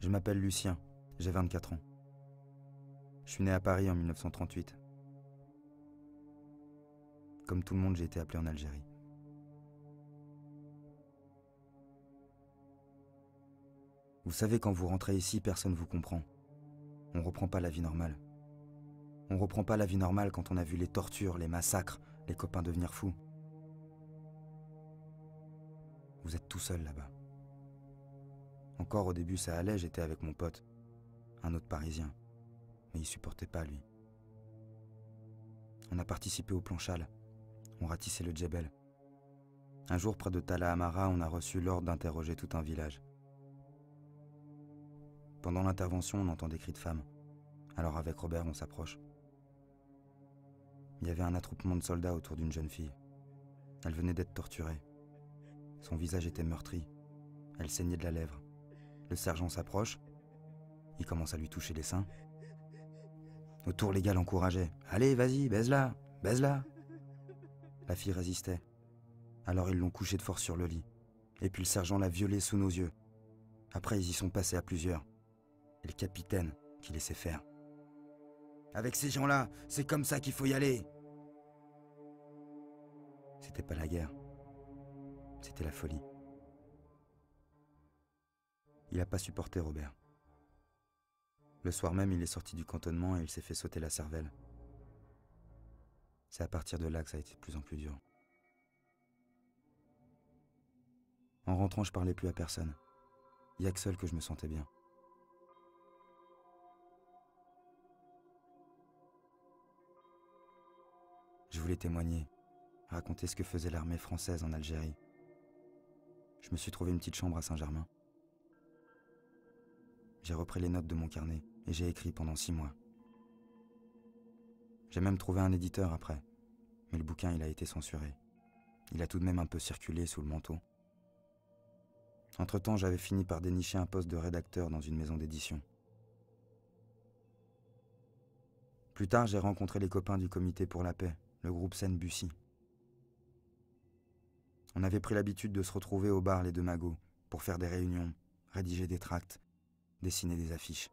Je m'appelle Lucien, j'ai 24 ans. Je suis né à Paris en 1938. Comme tout le monde, j'ai été appelé en Algérie. Vous savez, quand vous rentrez ici, personne ne vous comprend. On reprend pas la vie normale. On reprend pas la vie normale quand on a vu les tortures, les massacres, les copains devenir fous. Vous êtes tout seul là-bas. Encore au début ça allait, j'étais avec mon pote, un autre Parisien, mais il supportait pas lui. On a participé au plan Chal, on ratissait le Djebel. Un jour près de Tala Amara, on a reçu l'ordre d'interroger tout un village. Pendant l'intervention, on entend des cris de femmes. Alors avec Robert, on s'approche. Il y avait un attroupement de soldats autour d'une jeune fille. Elle venait d'être torturée. Son visage était meurtri. Elle saignait de la lèvre. Le sergent s'approche. Il commence à lui toucher les seins. Autour, les gars l'encourageaient. « Allez, vas-y, baise-la, baise-la !» La fille résistait. Alors ils l'ont couchée de force sur le lit. Et puis le sergent l'a violée sous nos yeux. Après, ils y sont passés à plusieurs. Et le capitaine qui laissait faire. « Avec ces gens-là, c'est comme ça qu'il faut y aller !» C'était pas la guerre. C'était la folie. Il a pas supporté Robert. Le soir même, il est sorti du cantonnement et il s'est fait sauter la cervelle. C'est à partir de là que ça a été de plus en plus dur. En rentrant, je parlais plus à personne. Il y a que seul que je me sentais bien. Je voulais témoigner, raconter ce que faisait l'armée française en Algérie. Je me suis trouvé une petite chambre à Saint-Germain. J'ai repris les notes de mon carnet et j'ai écrit pendant 6 mois. J'ai même trouvé un éditeur après, mais le bouquin il a été censuré. Il a tout de même un peu circulé sous le manteau. Entre-temps, j'avais fini par dénicher un poste de rédacteur dans une maison d'édition. Plus tard, j'ai rencontré les copains du Comité pour la paix, le groupe Seine-Bussy. On avait pris l'habitude de se retrouver au bar Les Deux Magots pour faire des réunions, rédiger des tracts, dessiner des affiches.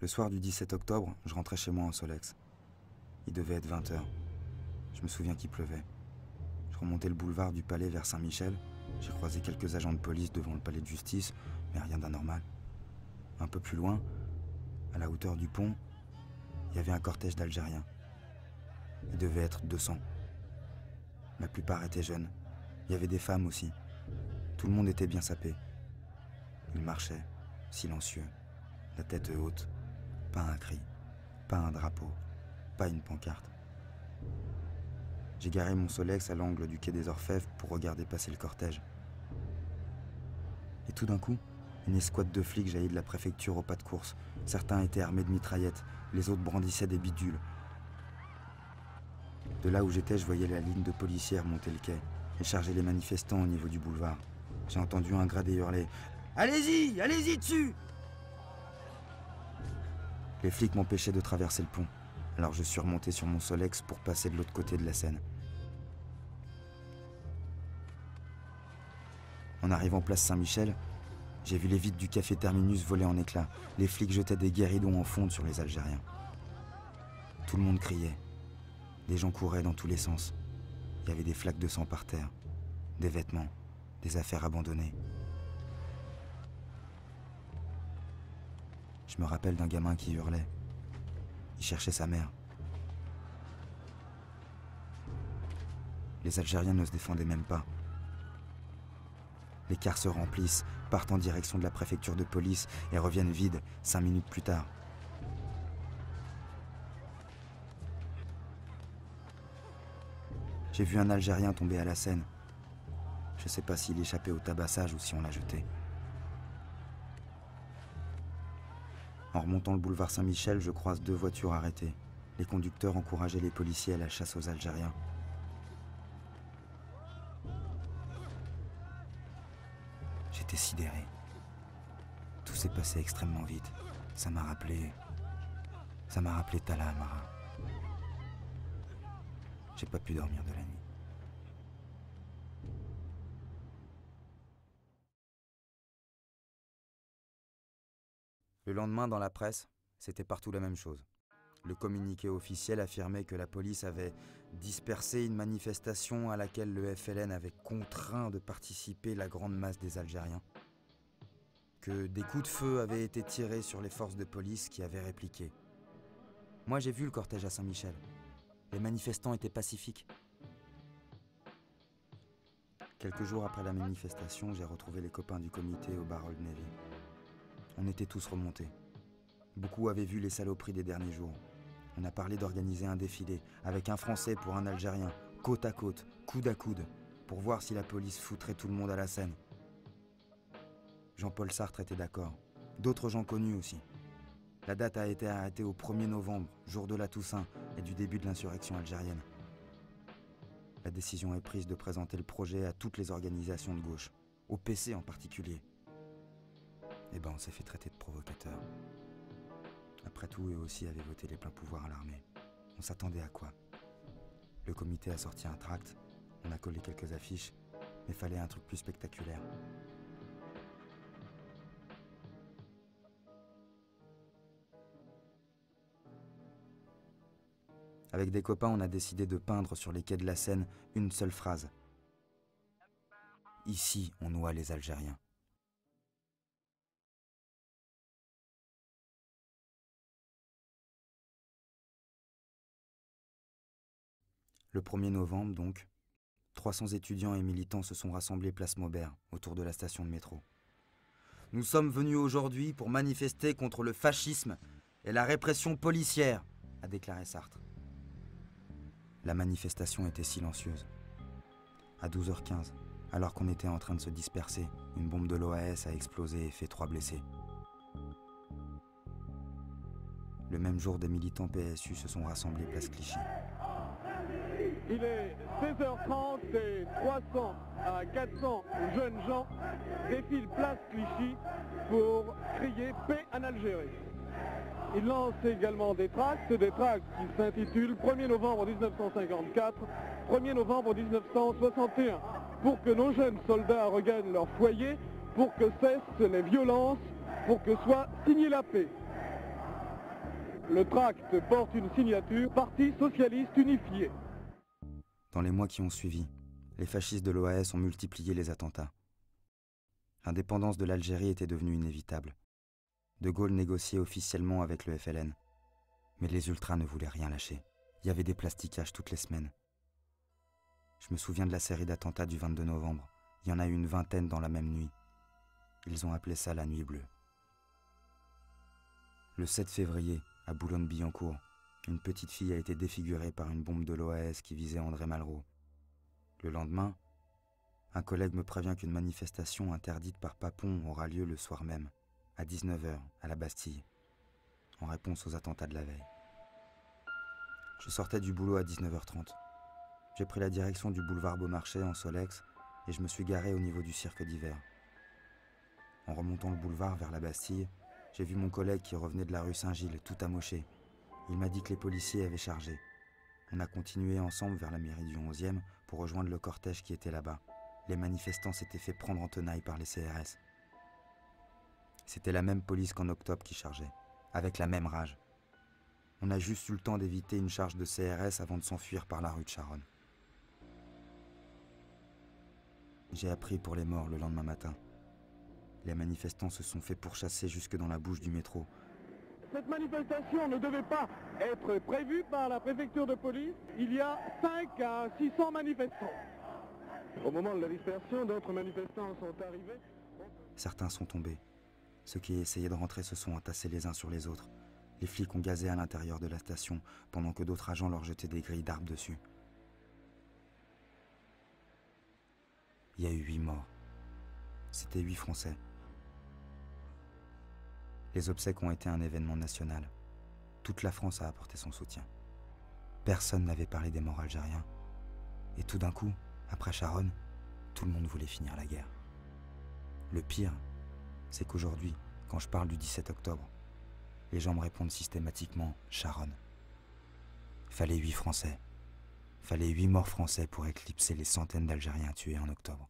Le soir du 17 octobre, je rentrais chez moi en Solex. Il devait être 20h. Je me souviens qu'il pleuvait. Je remontais le boulevard du Palais vers Saint-Michel. J'ai croisé quelques agents de police devant le palais de justice, mais rien d'anormal. Un peu plus loin, à la hauteur du pont, il y avait un cortège d'Algériens. Il devait être 200. La plupart étaient jeunes. Il y avait des femmes aussi. Tout le monde était bien sapé. Ils marchaient, silencieux, la tête haute. Pas un cri, pas un drapeau, pas une pancarte. J'ai garé mon Solex à l'angle du quai des Orfèvres pour regarder passer le cortège. Et tout d'un coup, une escouade de flics jaillit de la préfecture au pas de course. Certains étaient armés de mitraillettes, les autres brandissaient des bidules. De là où j'étais, je voyais la ligne de policiers monter le quai et charger les manifestants au niveau du boulevard. J'ai entendu un gradé hurler « Allez-y, allez-y dessus !» Les flics m'empêchaient de traverser le pont, alors je suis remonté sur mon Solex pour passer de l'autre côté de la Seine. En arrivant place Saint-Michel, j'ai vu les vitres du café Terminus voler en éclats. Les flics jetaient des guéridons en fonte sur les Algériens. Tout le monde criait. Les gens couraient dans tous les sens. Il y avait des flaques de sang par terre, des vêtements, des affaires abandonnées. Je me rappelle d'un gamin qui hurlait. Il cherchait sa mère. Les Algériens ne se défendaient même pas. Les cars se remplissent, partent en direction de la préfecture de police et reviennent vides 5 minutes plus tard. J'ai vu un Algérien tomber à la Seine. Je ne sais pas s'il échappait au tabassage ou si on l'a jeté. En remontant le boulevard Saint-Michel, je croise 2 voitures arrêtées. Les conducteurs encourageaient les policiers à la chasse aux Algériens. J'étais sidéré. Tout s'est passé extrêmement vite. Ça m'a rappelé Tala Amara. J'ai pas pu dormir de la nuit. Le lendemain, dans la presse, c'était partout la même chose. Le communiqué officiel affirmait que la police avait dispersé une manifestation à laquelle le FLN avait contraint de participer la grande masse des Algériens. Que des coups de feu avaient été tirés sur les forces de police qui avaient répliqué. Moi, j'ai vu le cortège à Saint-Michel. Les manifestants étaient pacifiques. Quelques jours après la manifestation, j'ai retrouvé les copains du comité au bar Old Navy. On était tous remontés. Beaucoup avaient vu les saloperies des derniers jours. On a parlé d'organiser un défilé, avec un Français pour un Algérien, côte à côte, coude à coude, pour voir si la police foutrait tout le monde à la scène. Jean-Paul Sartre était d'accord. D'autres gens connus aussi. La date a été arrêtée au 1er novembre, jour de la Toussaint et du début de l'insurrection algérienne. La décision est prise de présenter le projet à toutes les organisations de gauche, au PC en particulier. Eh ben, on s'est fait traiter de provocateurs. Après tout, eux aussi avaient voté les pleins pouvoirs à l'armée. On s'attendait à quoi? Le comité a sorti un tract, on a collé quelques affiches, mais fallait un truc plus spectaculaire. Avec des copains, on a décidé de peindre sur les quais de la Seine une seule phrase. Ici, on noie les Algériens. Le 1er novembre, donc, 300 étudiants et militants se sont rassemblés place Maubert, autour de la station de métro. Nous sommes venus aujourd'hui pour manifester contre le fascisme et la répression policière, a déclaré Sartre. La manifestation était silencieuse. À 12h15, alors qu'on était en train de se disperser, une bombe de l'OAS a explosé et fait 3 blessés. Le même jour, des militants PSU se sont rassemblés place Clichy. Il est 16h30 et 300 à 400 jeunes gens défilent place Clichy pour crier paix en Algérie. Ils lancent également des tracts qui s'intitulent 1er novembre 1954, 1er novembre 1961, pour que nos jeunes soldats regagnent leur foyer, pour que cessent les violences, pour que soit signée la paix. Le tract porte une signature Parti socialiste unifié. Dans les mois qui ont suivi, les fascistes de l'OAS ont multiplié les attentats. L'indépendance de l'Algérie était devenue inévitable. De Gaulle négociait officiellement avec le FLN. Mais les ultras ne voulaient rien lâcher. Il y avait des plastiquages toutes les semaines. Je me souviens de la série d'attentats du 22 novembre. Il y en a eu une vingtaine dans la même nuit. Ils ont appelé ça la nuit bleue. Le 7 février, à Boulogne-Billancourt, une petite fille a été défigurée par une bombe de l'OAS qui visait André Malraux. Le lendemain, un collègue me prévient qu'une manifestation interdite par Papon aura lieu le soir même, à 19h, à la Bastille, en réponse aux attentats de la veille. Je sortais du boulot à 19h30. J'ai pris la direction du boulevard Beaumarchais en Solex et je me suis garé au niveau du cirque d'hiver. En remontant le boulevard vers la Bastille, j'ai vu mon collègue qui revenait de la rue Saint-Gilles, tout amoché. Il m'a dit que les policiers avaient chargé. On a continué ensemble vers la mairie du 11e pour rejoindre le cortège qui était là-bas. Les manifestants s'étaient fait prendre en tenaille par les CRS. C'était la même police qu'en octobre qui chargeait, avec la même rage. On a juste eu le temps d'éviter une charge de CRS avant de s'enfuir par la rue de Charonne. J'ai appris pour les morts le lendemain matin. Les manifestants se sont fait pourchasser jusque dans la bouche du métro. Cette manifestation ne devait pas être prévue par la préfecture de police. Il y a 5 à 600 manifestants. Au moment de la dispersion, d'autres manifestants sont arrivés. Certains sont tombés. Ceux qui essayaient de rentrer se sont entassés les uns sur les autres. Les flics ont gazé à l'intérieur de la station, pendant que d'autres agents leur jetaient des grilles d'arbres dessus. Il y a eu 8 morts. C'était 8 Français. Les obsèques ont été un événement national. Toute la France a apporté son soutien. Personne n'avait parlé des morts algériens. Et tout d'un coup, après Charonne, tout le monde voulait finir la guerre. Le pire, c'est qu'aujourd'hui, quand je parle du 17 octobre, les gens me répondent systématiquement « Charonne ». Fallait 8 Français. Fallait 8 morts français pour éclipser les centaines d'Algériens tués en octobre.